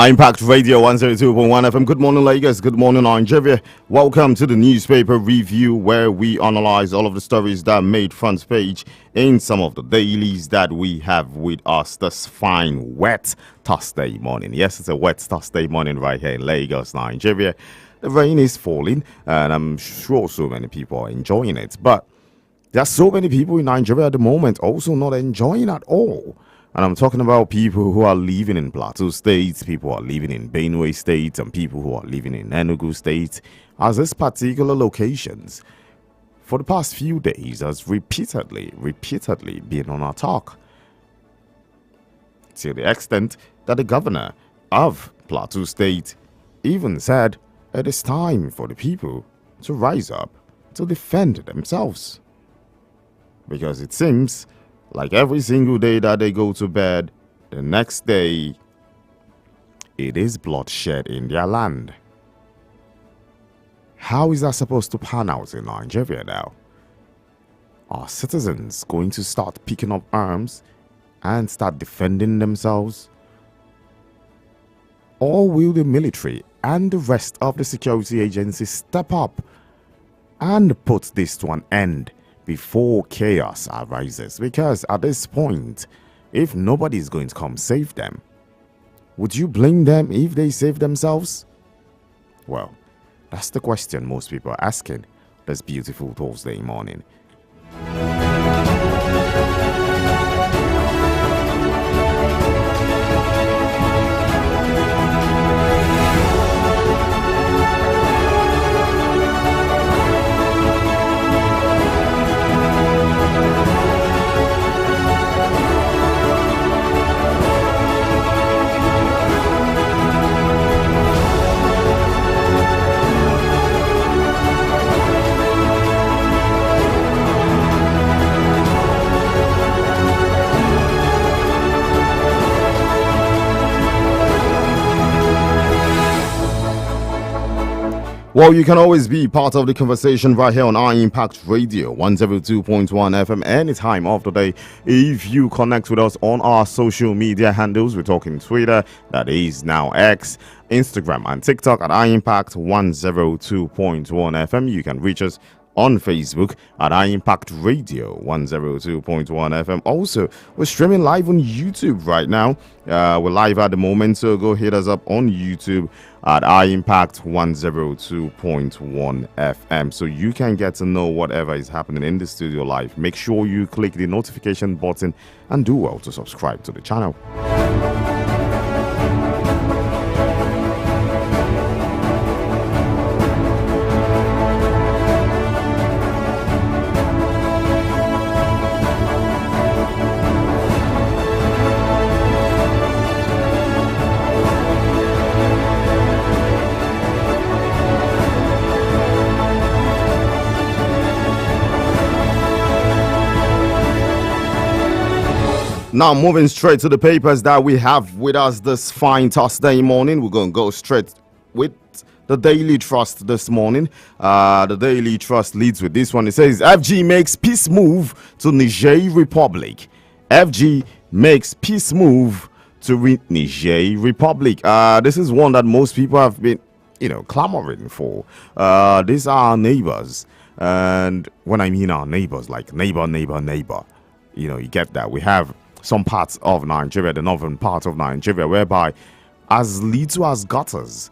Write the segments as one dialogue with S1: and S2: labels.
S1: Impact Radio 102.1 FM. Good morning, Lagos. Good morning, Nigeria. Welcome to the newspaper review where we analyze all of the stories that made front page in some of the dailies that we have with us this fine, wet Thursday morning. Yes, it's a wet Thursday morning right here in Lagos, Nigeria. The rain is falling, and I'm sure so many people are enjoying it. But there are so many people in Nigeria at the moment also not enjoying at all. And I'm talking about people who are living in Plateau State, people who are living in Benue State, and people who are living in Enugu State, as these particular locations, for the past few days, has repeatedly been on attack. To the extent that the governor of Plateau State even said it is time for the people to rise up to defend themselves. Because it seems like every single day that they go to bed, the next day, it is bloodshed in their land. How is that supposed to pan out in Nigeria now? Are citizens going to start picking up arms and start defending themselves? Or will the military and the rest of the security agencies step up and put this to an end before chaos arises? Because at this point, if nobody is going to come save them, would you blame them if they save themselves? Well, that's the question most people are asking this beautiful Thursday morning. Well, you can always be part of the conversation right here on our Impact Radio 102.1 FM anytime of the day. If you connect with us on our social media handles, we're talking Twitter, that is now X, Instagram, and TikTok at iImpact 102.1 FM. You can reach us on Facebook at iImpact Radio 102.1 FM. Also, we're streaming live on YouTube right now. We're live at the moment, so go hit us up on YouTube at iImpact 102.1 FM so you can get to know whatever is happening in the studio live. Make sure you click the notification button and do well to subscribe to the channel. Now, moving straight to the papers that we have with us this fine Thursday morning. We're going to go straight with the Daily Trust this morning. The Daily Trust leads with this one. It says, FG makes peace move to Niger Republic. FG makes peace move to Niger Republic. This is one that most people have been, clamoring for. These are our neighbors. And when I mean our neighbors, like neighbor. You get that. We have some parts of Nigeria, the northern part of Nigeria, whereby as little as gutters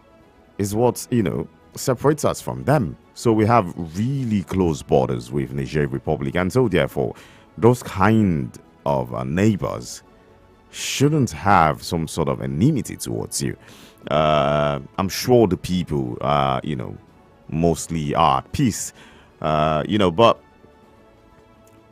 S1: is what, separates us from them. So we have really close borders with Niger Republic. And so therefore, those kind of neighbors shouldn't have some sort of enmity towards you. I'm sure the people, mostly are at peace, but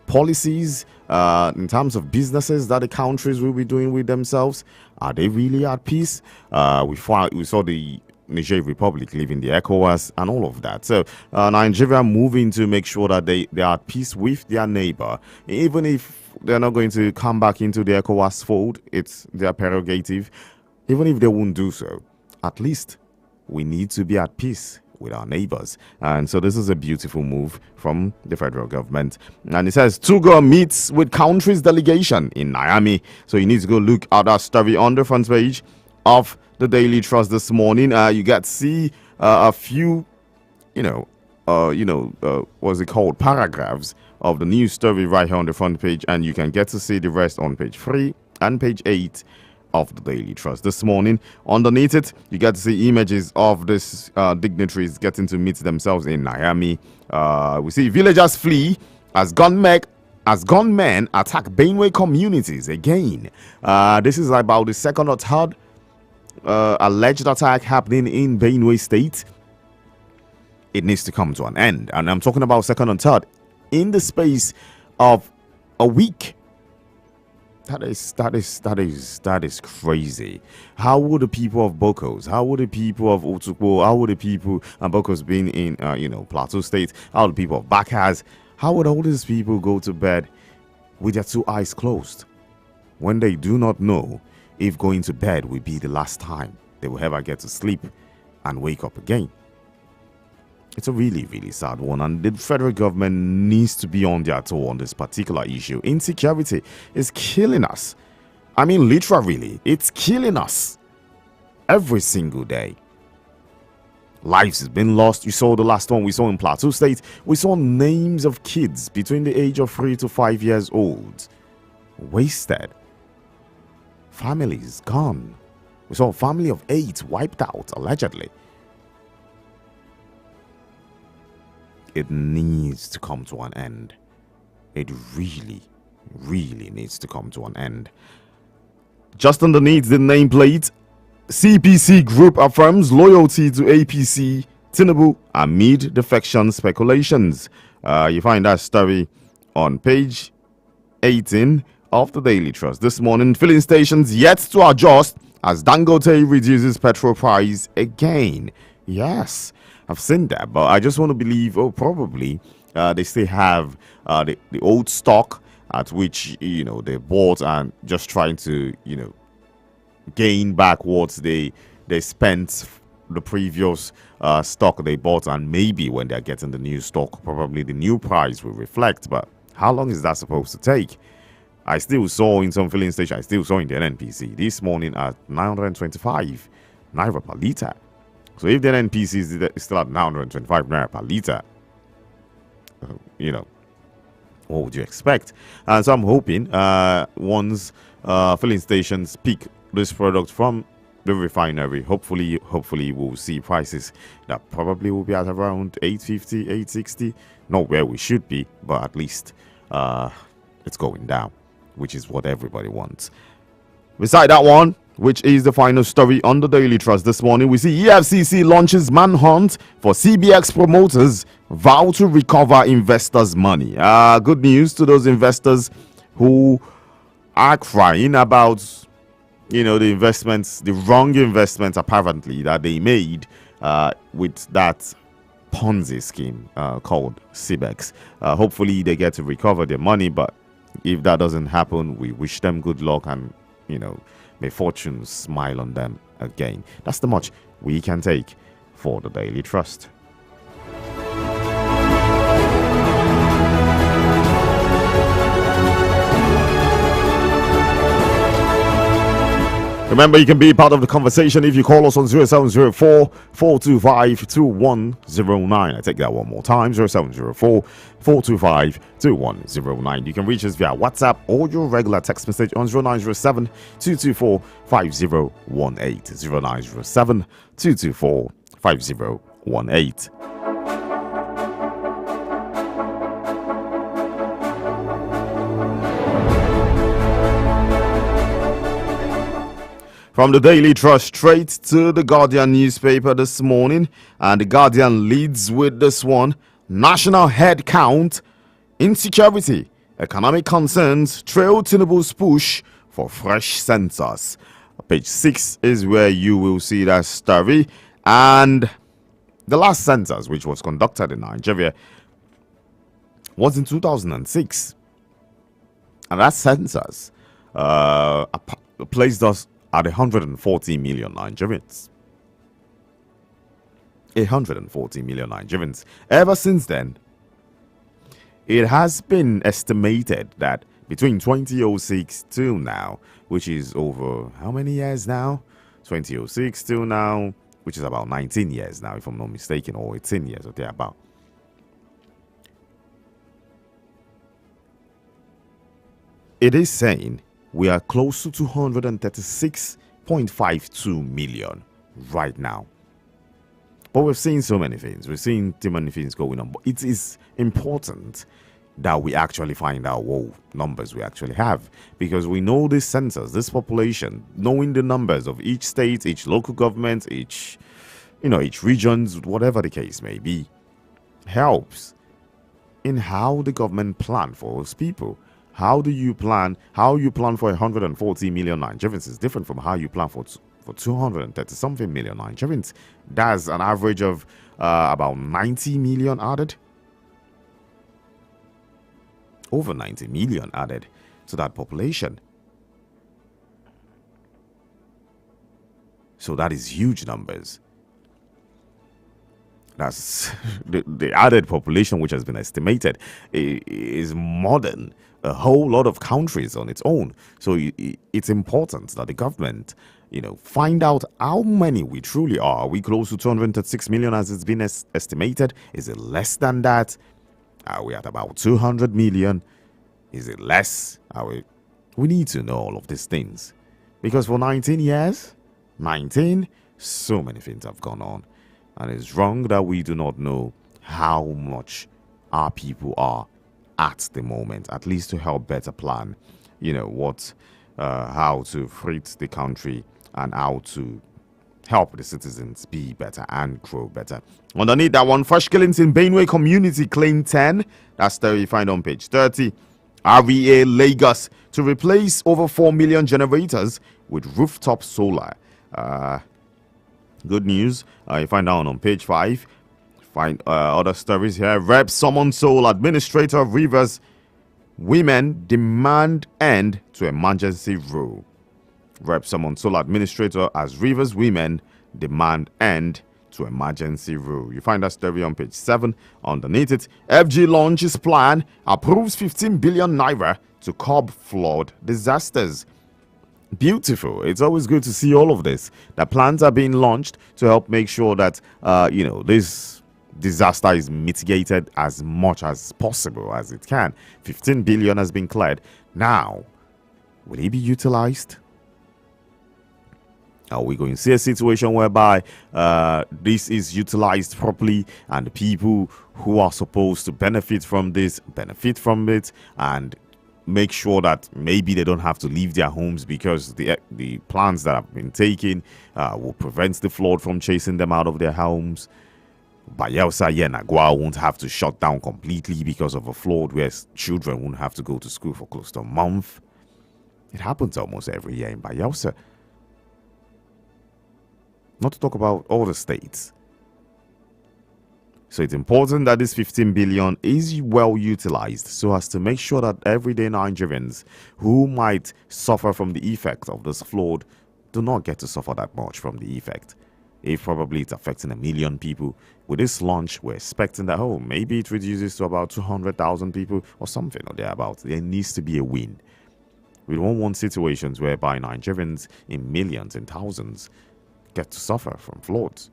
S1: policies in terms of businesses that the countries will be doing with themselves, are they really at peace? We saw the Niger Republic leaving the ECOWAS and all of that. So Nigeria moving to make sure that they are at peace with their neighbor, even if they're not going to come back into the ECOWAS fold. It's their prerogative. Even if they won't do so, at least we need to be at peace with our neighbors. And so this is a beautiful move from the federal government. And it says Tugo meets with country's delegation in Miami. So you need to go look at that story on the front page. of the Daily Trust this morning. You get to see a few, what's it called, paragraphs of the news story right here on the front page, and you can get to see the rest on page 3 and page 8 of the Daily Trust this morning. Underneath it, you get to see images of these dignitaries getting to meet themselves in Miami. We see villagers flee as gunmen attack Benue communities again. This is about the second or third alleged attack happening in Benue State. It needs to come to an end, and I'm talking about second and third in the space of a week. That is crazy. How would the people of Bokos, how would the people of Otukpo, how would the people and Bokos being in Plateau State, how would the people of Bakas, how would all these people go to bed with their two eyes closed when they do not know if going to bed will be the last time they will ever get to sleep and wake up again? It's a really, really sad one, and the federal government needs to be on their toe on this particular issue. Insecurity is killing us. I mean, literally, it's killing us every single day. Lives has been lost. You saw the last one we saw in Plateau State. We saw names of kids between the age of 3 to 5 years old wasted. Families gone. We saw a family of 8 wiped out, allegedly. It needs to come to an end. It really, really needs to come to an end. Just underneath the nameplate, CPC Group affirms loyalty to APC Tinubu amid defection speculations. You find that story on page 18 of the Daily Trust this morning. Filling stations yet to adjust as Dangote reduces petrol price again. Yes, I've seen that, but I just want to believe, probably they still have the old stock at which they bought and just trying to gain back what they spent the previous stock they bought, and maybe when they're getting the new stock, probably the new price will reflect. But how long is that supposed to take? I still saw in some filling station, I still saw in the NNPC this morning at 925 naira per liter. So if the NNPC is still at 925 naira per liter, what would you expect? And so I'm hoping once filling stations pick this product from the refinery, hopefully we'll see prices that probably will be at around 850, 860. Not where we should be, but at least it's going down, which is what everybody wants. Beside that one, which is the final story on the Daily Trust this morning, we see EFCC launches manhunt for CBX promoters, vow to recover investors' money. Good news to those investors who are crying about, the investments, the wrong investments apparently that they made with that Ponzi scheme called CBX. Hopefully they get to recover their money, but if that doesn't happen, we wish them good luck, and may fortune smile on them again. That's the much we can take for the Daily Trust. Remember, you can be part of the conversation if you call us on 0704 425 2109. I take that one more time, 0704 425 2109. You can reach us via WhatsApp or your regular text message on 0907 224 5018. 0907 224 5018. From the Daily Trust straight to the Guardian newspaper this morning, and the Guardian leads with this one: national head count, insecurity, economic concerns trail Tinubu's push for fresh census. Page 6 is where you will see that story. And the last census, which was conducted in Nigeria, was in 2006, and that census placed us at 140 million Nigerians. 140 million Nigerians. Ever since then, it has been estimated that between 2006 till now, which is over how many years now? 2006 till now, which is about 19 years now, if I'm not mistaken, or 18 years or thereabout. It is saying we are close to 236.52 million right now. But we've seen so many things. We've seen too many things going on. But it is important that we actually find out what numbers we actually have, because we know this census, this population, knowing the numbers of each state, each local government, each regions, whatever the case may be, helps in how the government plan for those people. How you plan for 140 million Nigerians is different from how you plan for 230 something million Nigerians. That's an average of about 90 million added. Over 90 million added to that population. So that is huge numbers. That's the added population, which has been estimated, is more than a whole lot of countries on its own. So it's important that the government, find out how many we truly are. Are we close to 236 million as it's been estimated? Is it less than that? Are we at about 200 million? Is it less? We need to know all of these things, because for 19 years, so many things have gone on. And it's wrong that we do not know how much our people are at the moment, at least to help better plan, how to treat the country and how to help the citizens be better and grow better. Underneath that one, fresh killings in Benue community claim 10. That's there you find on page 30. REA Lagos to replace over 4 million generators with rooftop solar. Good news. You find out on page 5. Find other stories here. Rep summon sole administrator of Rivers women demand end to emergency rule. Rep summon sole administrator as Rivers women demand end to emergency rule. You find that story on page 7. Underneath it, FG launches plan, approves 15 billion naira to curb flood disasters. Beautiful. It's always good to see all of this. The plans are being launched to help make sure that this disaster is mitigated as much as possible as it can. 15 billion has been cleared. Now, will it be utilized? Are we going to see a situation whereby this is utilized properly and the people who are supposed to benefit from this benefit from it, and make sure that maybe they don't have to leave their homes because the plans that have been taken will prevent the flood from chasing them out of their homes? Bayelsa Yenagua won't have to shut down completely because of a flood, where children won't have to go to school for close to a month. It happens almost every year in Bayelsa. Not to talk about all the states. So it's important that this 15 billion is well utilized so as to make sure that everyday Nigerians who might suffer from the effect of this flood do not get to suffer that much from the effect. If probably it's affecting 1 million people, with this launch, we're expecting that, maybe it reduces to about 200,000 people or something or thereabouts. There needs to be a win. We don't want situations whereby Nigerians in millions and thousands get to suffer from floods.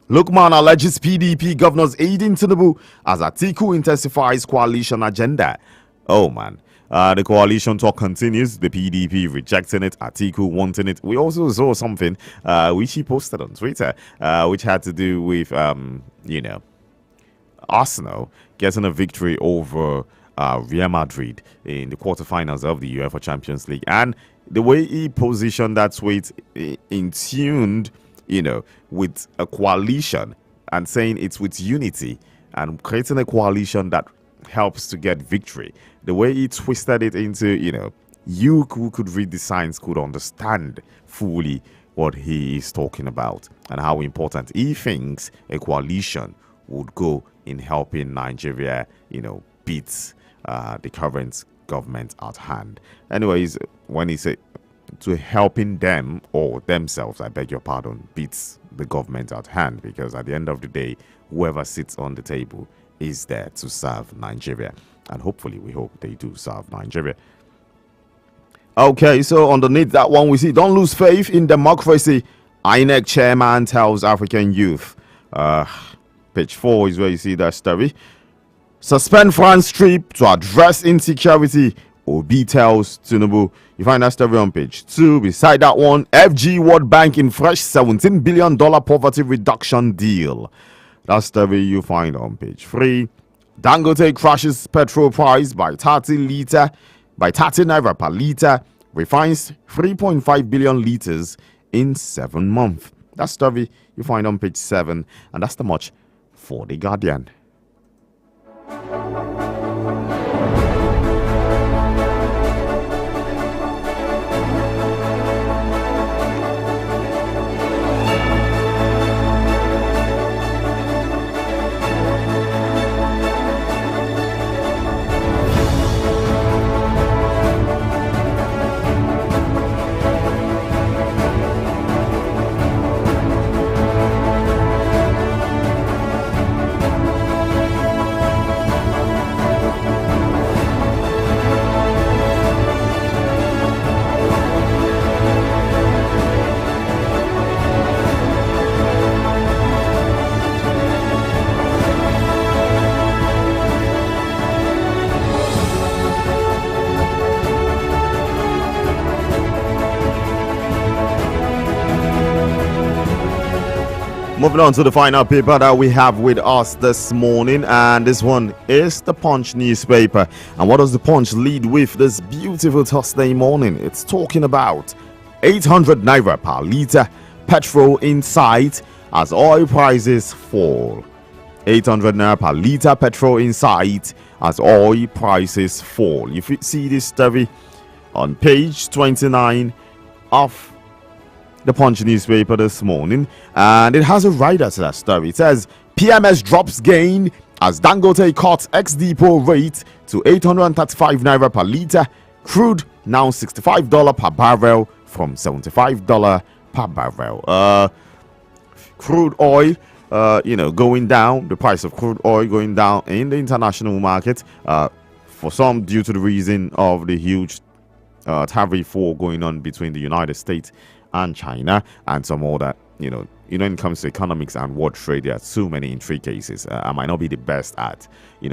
S1: Lukman alleges PDP governors aiding Tinubu as Atiku intensifies coalition agenda. Oh man, the coalition talk continues. The PDP rejecting it, Atiku wanting it. We also saw something which he posted on Twitter, which had to do with Arsenal getting a victory over Real Madrid in the quarterfinals of the UEFA Champions League, and the way he positioned that tweet in tuned, with a coalition and saying it's with unity and creating a coalition that helps to get victory. The way he twisted it into, you who could read the signs could understand fully what he is talking about and how important he thinks a coalition would go in helping Nigeria, beat the current government at hand. Anyways, when he said to helping them or themselves, I beg your pardon, beats the government at hand, because at the end of the day, whoever sits on the table is there to serve Nigeria, and hopefully we hope they do serve Nigeria. Okay, so underneath that one, we see don't lose faith in democracy. INEC chairman tells African youth. Page 4 is where you see that story. Suspend France trip to address insecurity. Obi tells Tinubu. You find that story on page 2. Beside that one, FG World Bank in fresh $17 billion poverty reduction deal. That story you find on page 3. Dangote crashes petrol price by 30 naira per litre. Refines 3.5 billion litres in 7 months. That story you find on page 7. And that's the much for The Guardian. Moving on to the final paper that we have with us this morning, and this one is the Punch newspaper. And what does the Punch lead with this beautiful Thursday morning? It's talking about 800 naira per litre petrol in sight as oil prices fall. 800 naira per litre petrol in sight as oil prices fall. You see this story on page 29 of the Punch newspaper this morning, and it has a rider to that story. It says PMS drops gain as Dangote cuts ex-depot rate to 835 naira per litre. Crude now $65 per barrel from $75 per barrel. Crude oil, going down. The price of crude oil going down in the international market. For some, due to the reason of the huge tariff war going on between the United States and China, and some other, when it comes to economics and world trade, there are so many intricacies. I might not be the best at,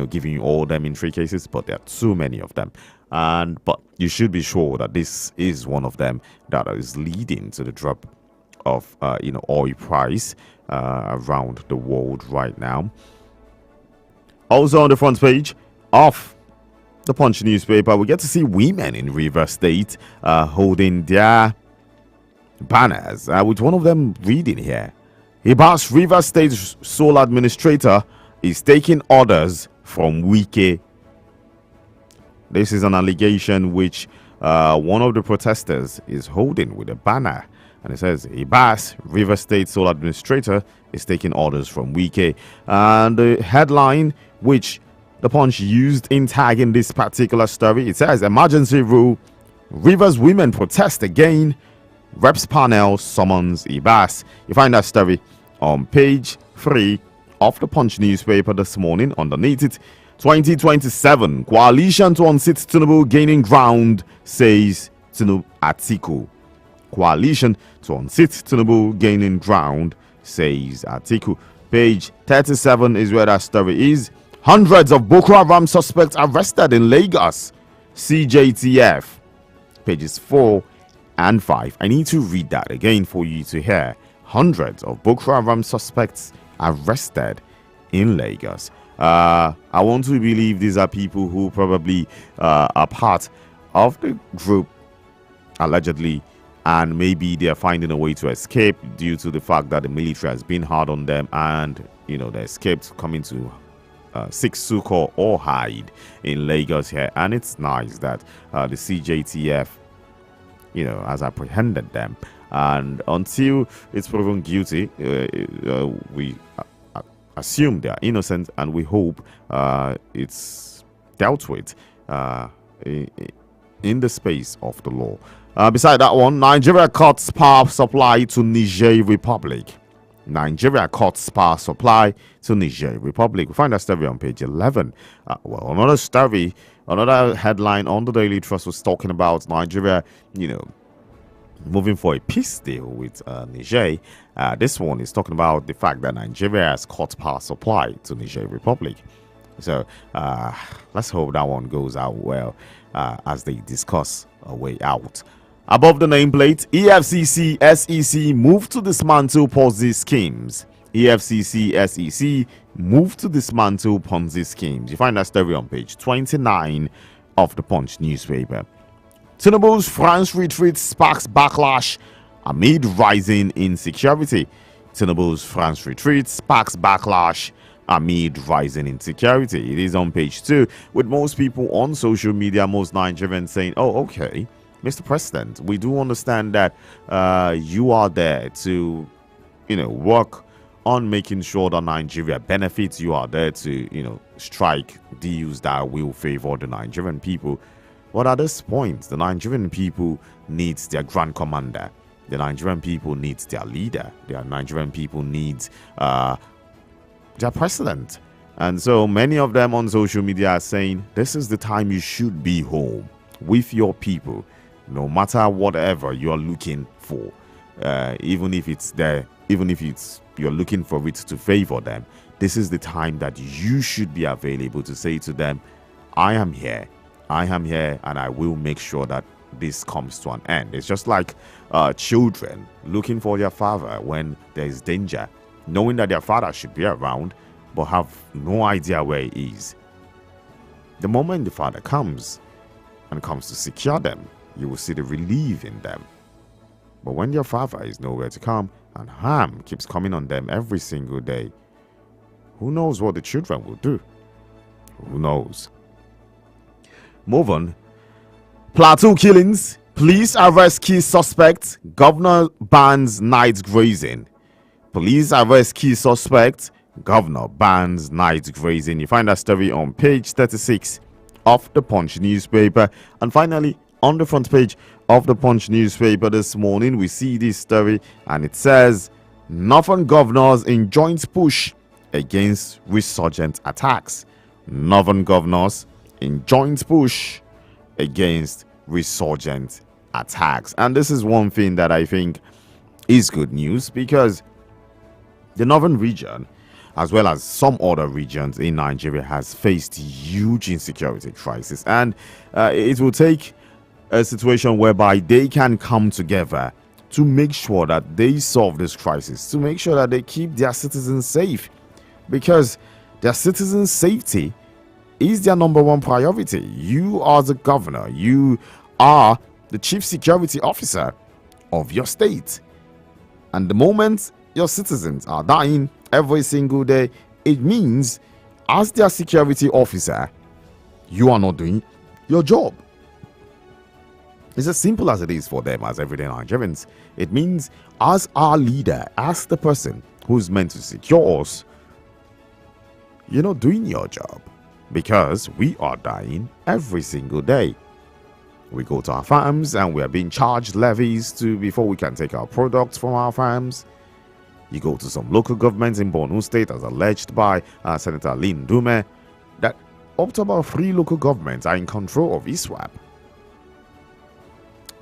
S1: giving you all them intricacies, but there are too many of them. But you should be sure that this is one of them that is leading to the drop of, oil price around the world right now. Also on the front page of the Punch newspaper, we get to see women in Rivers State holding their banners, with one of them reading here: Ibas Rivers State sole administrator is taking orders from Wike. This is an allegation which one of the protesters is holding with a banner, and it says Ibas Rivers State sole administrator is taking orders from Wike. And the headline which the Punch used in tagging this particular story, it says emergency rule, Rivers women protest again, Reps panel summons Ibas. You find that story on page 3 of the Punch newspaper this morning. Underneath it, 2027 coalition to unseat Tinubu gaining ground, says Atiku. Coalition to unseat Tinubu gaining ground, says Atiku. Page 37 is where that story is. Hundreds of Boko Haram suspects arrested in Lagos, CJTF. Pages 4 and 5. I need to read that again for you to hear. Hundreds of Boko Haram suspects arrested in Lagos. I want to believe these are people who probably are part of the group, allegedly, and maybe they are finding a way to escape due to the fact that the military has been hard on them, and they escaped coming to seek succor or hide in Lagos here. And it's nice that the CJTF has apprehended them, and until it's proven guilty, we assume they are innocent, and we hope it's dealt with in the space of the law. Beside that one, Nigeria cuts power supply to Niger Republic. Nigeria cuts power supply to Niger Republic. We find that story on page 11. Another story Another headline on the Daily Trust was talking about Nigeria, moving for a peace deal with Niger. This one is talking about the fact that Nigeria has cut power supply to Niger Republic. So let's hope that one goes out well as they discuss a way out. Above the nameplate, EFCC, SEC move to dismantle Ponzi schemes. EFCC, SEC move to dismantle Ponzi schemes. You find that story on page 29 of the Punch newspaper. Tinubu's France retreat sparks backlash amid rising insecurity. Tinubu's France retreat sparks backlash amid rising insecurity. It is on page 2, with most people on social media, most Nigerians saying, oh, okay, Mr. President, we do understand that you are there to, work on making sure that Nigeria benefits. You are there to, strike deals that will favor the Nigerian people. But at this point, the Nigerian people needs their grand commander. The Nigerian people needs their leader. The Nigerian people needs their president. And so many of them on social media are saying, this is the time you should be home with your people, no matter whatever you're looking for. Even if it's you're looking for it to favor them, this is the time that you should be available to say to them, I am here, and I will make sure that this comes to an end. It's just like children looking for their father when there is danger, knowing that their father should be around, but have no idea where he is. The moment the father comes to secure them, you will see the relief in them. But when your father is nowhere to come and harm keeps coming on them every single day, who knows what the children will do? Who knows? Move on. Plateau killings. Police arrest key suspect. Governor bans night grazing. Police arrest key suspect. Governor bans night grazing. You find that story on page 36 of the Punch newspaper. And finally, on the front page of the Punch newspaper this morning, we see this story, and it says, Northern governors in joint push against resurgent attacks. Northern governors in joint push against resurgent attacks. And this is one thing that I think is good news, because the northern region, as well as some other regions in Nigeria, has faced huge insecurity crisis, and it will take a situation whereby they can come together to make sure that they solve this crisis, to make sure that they keep their citizens safe, because their citizens' safety is their number one priority. You are the governor, you are the chief security officer of your state, and the moment your citizens are dying every single day, it means as their security officer, you are not doing your job. It's as simple as it is for them as everyday Nigerians. It means as our leader, as the person who's meant to secure us, you're not doing your job, because we are dying every single day. We go to our farms and we are being charged levies before we can take our products from our farms. You go to some local governments in Borno State, as alleged by Senator Lin Dume, that up to about 3 local governments are in control of ISWAP.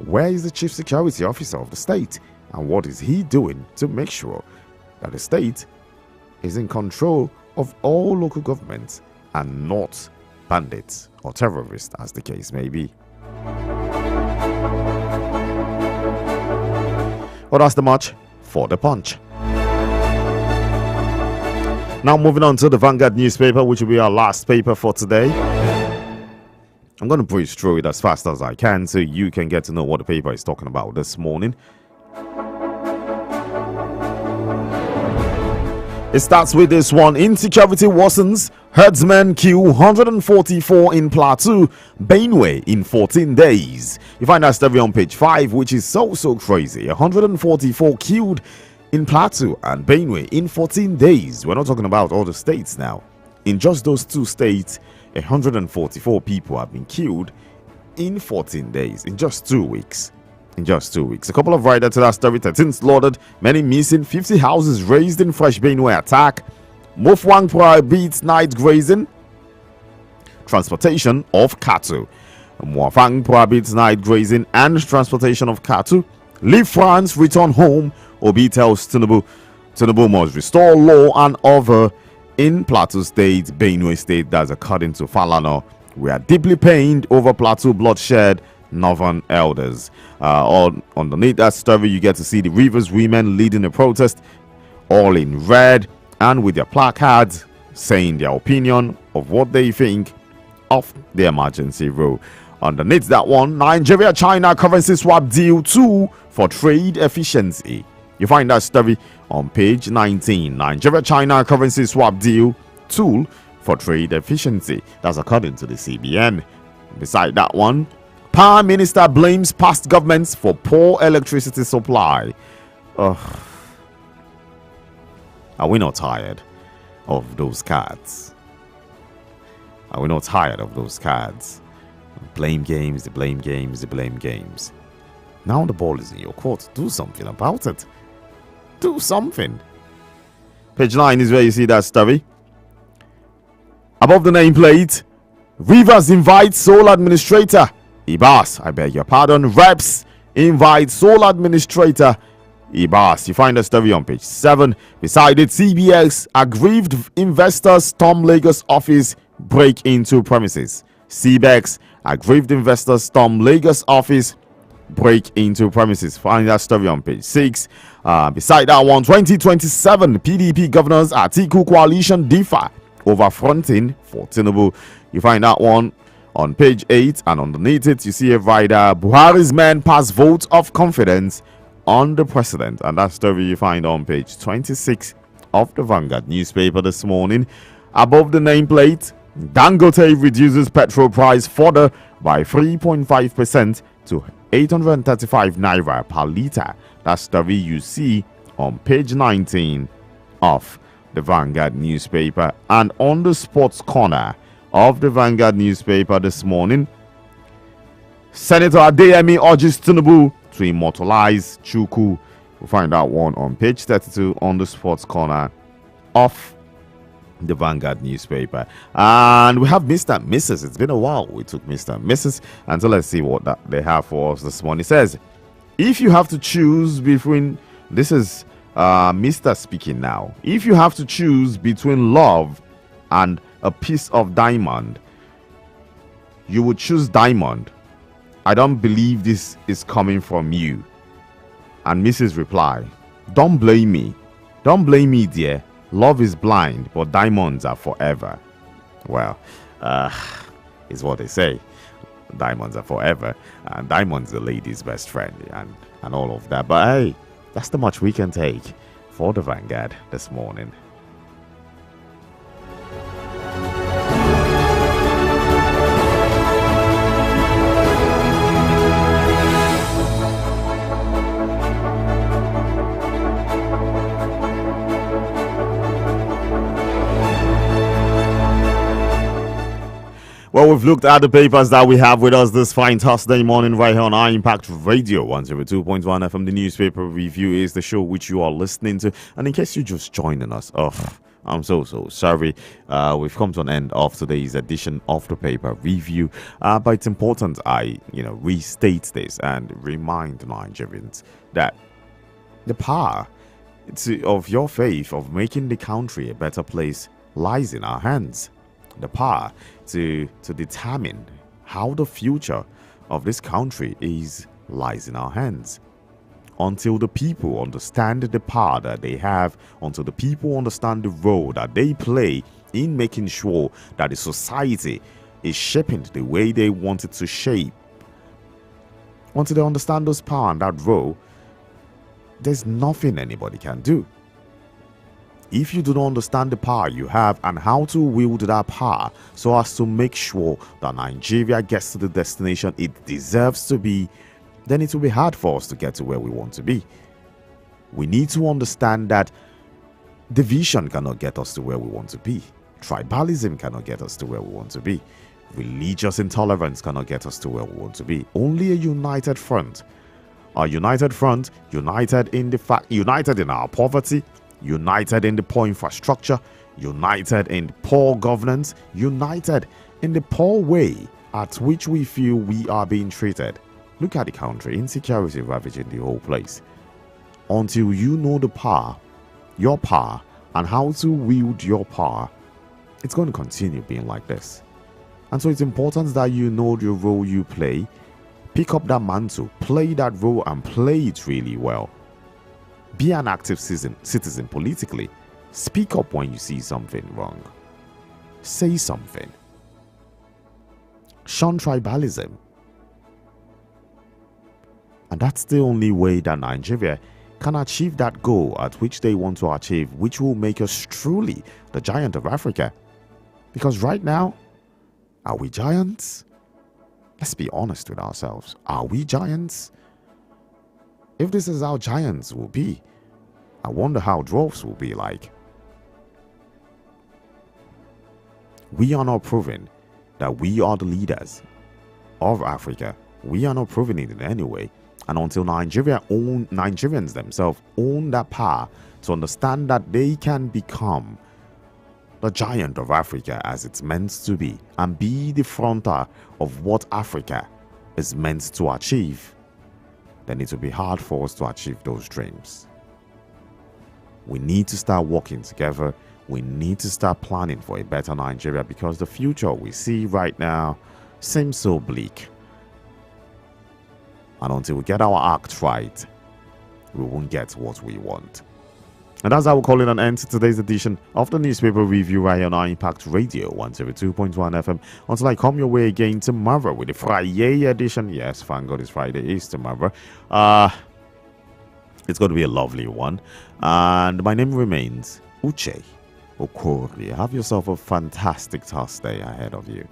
S1: Where is the chief security officer of the state, and what is he doing to make sure that the state is in control of all local governments and not bandits or terrorists, as the case may be? Well, that's the much for the Punch. Now moving on to the Vanguard newspaper, which will be our last paper for today. I'm going to breeze through it as fast as I can so you can get to know what the paper is talking about this morning. It starts with this one. Insecurity worsens. Herdsmen kill 144 in Plateau, Benue in 14 days. You find that story on page 5, which is so crazy. 144 killed in Plateau and Benue in 14 days. We're not talking about all the states now. In just those 2 states, 144 people have been killed in 14 days, in just 2 weeks. A couple of riders to that story: 13 slaughtered, many missing, 50 houses razed in fresh Benue attack. Mofwang prohibits night grazing. transportation of cattle. Mwafang prohibits night grazing and transportation of cattle. Leave France, return home. Obi tells Tinubu must restore law and order in Plateau State, Benue State. That's according to Falana. We are deeply pained over Plateau bloodshed. Northern elders. Underneath that story, you get to see the Rivers women leading the protest, all in red and with their placards saying their opinion of what they think of the emergency rule. Underneath that one, Nigeria-China currency swap deal 2 for trade efficiency. You find that story on page 19. Nigeria-China currency swap deal tool for trade efficiency. That's according to the CBN. Beside that one, Power Minister blames past governments for poor electricity supply. Are we not tired of those cards? Are we not tired of those cards? Blame games, the blame games, the blame games. Now the ball is in your court. Do something about it. Do something. Page 9 is where you see that story. Above the nameplate, Rivers invites sole administrator. Ibas, I beg your pardon. Reps invite sole administrator. Ibas. You find the story on page 7. Beside it, CBS aggrieved investors storm Lagos office, break into premises. CBEX aggrieved investors storm Lagos office, break into premises. Find that story on page 6. Beside that one, 2027 PDP governors Atiku coalition differ over fronting for Tinubu. You find that one on page 8, and underneath it you see a rider, Buhari's men pass vote of confidence on the president, and that story you find on page 26 of the Vanguard newspaper this morning. Above the nameplate, Dangote reduces petrol price further by 3.5% to 835 naira per litre. That story you see on page 19 of the Vanguard newspaper. And on the sports corner of the Vanguard newspaper this morning, Senator Adeyemi urges Tinubu to immortalize Chukwu. We'll find that one on page 32 on the sports corner of the Vanguard newspaper. And we have Mr. and Mrs. It's been a while we took Mr. and Mrs. And so let's see what they have for us this morning. It says, if you have to choose between, this is Mr. speaking now. If you have to choose between love and a piece of diamond, you would choose diamond. I don't believe this is coming from you. And Mrs. reply, don't blame me. Don't blame me, dear. Love is blind, but diamonds are forever. Well, is what they say. Diamonds are forever. And diamonds are the lady's best friend and all of that. But hey, that's the much we can take for the Vanguard this morning. Well, we've looked at the papers that we have with us this fine Thursday morning right here on our Impact Radio 102.1 FM. The newspaper review is the show which you are listening to. And in case you're just joining us, I'm so sorry. We've come to an end of today's edition of the paper review. But it's important I, restate this and remind Nigerians that the power of your faith of making the country a better place lies in our hands. The power to determine how the future of this country lies in our hands. Until the people understand the power that they have, until the people understand the role that they play in making sure that the society is shaping the way they want it to shape, until they understand those power and that role, there's nothing anybody can do. If you do not understand the power you have and how to wield that power so as to make sure that Nigeria gets to the destination it deserves to be, then it will be hard for us to get to where we want to be. We need to understand that division cannot get us to where we want to be. Tribalism cannot get us to where we want to be. Religious intolerance cannot get us to where we want to be. Only a united front. A united front, united in our poverty, united in the poor infrastructure, united in poor governance, united in the poor way at which we feel we are being treated. Look at the country, insecurity ravaging the whole place. Until you know the power, your power, and how to wield your power, it's going to continue being like this. And so it's important that you know the role you play, pick up that mantle, play that role, and play it really well. Be an active citizen politically. Speak up when you see something wrong. Say something. Shun tribalism. And that's the only way that Nigeria can achieve that goal at which they want to achieve, which will make us truly the giant of Africa. Because right now, are we giants? Let's be honest with ourselves. Are we giants? If this is how giants will be, I wonder how dwarfs will be like. We are not proving that we are the leaders of Africa. We are not proving it in any way. And until Nigerians themselves own that power to understand that they can become the giant of Africa as it's meant to be and be the fronter of what Africa is meant to achieve, then it will be hard for us to achieve those dreams. We need to start working together. We need to start planning for a better Nigeria, because the future we see right now seems so bleak. And until we get our act right, we won't get what we want. And that's how we're calling an end to today's edition of the newspaper review right on our Impact Radio 102.1 FM. Until I come your way again tomorrow with the Friday edition. Yes, thank God it's Friday is tomorrow. It's going to be a lovely one. And my name remains Uche Okorie. Have yourself a fantastic Thursday ahead of you.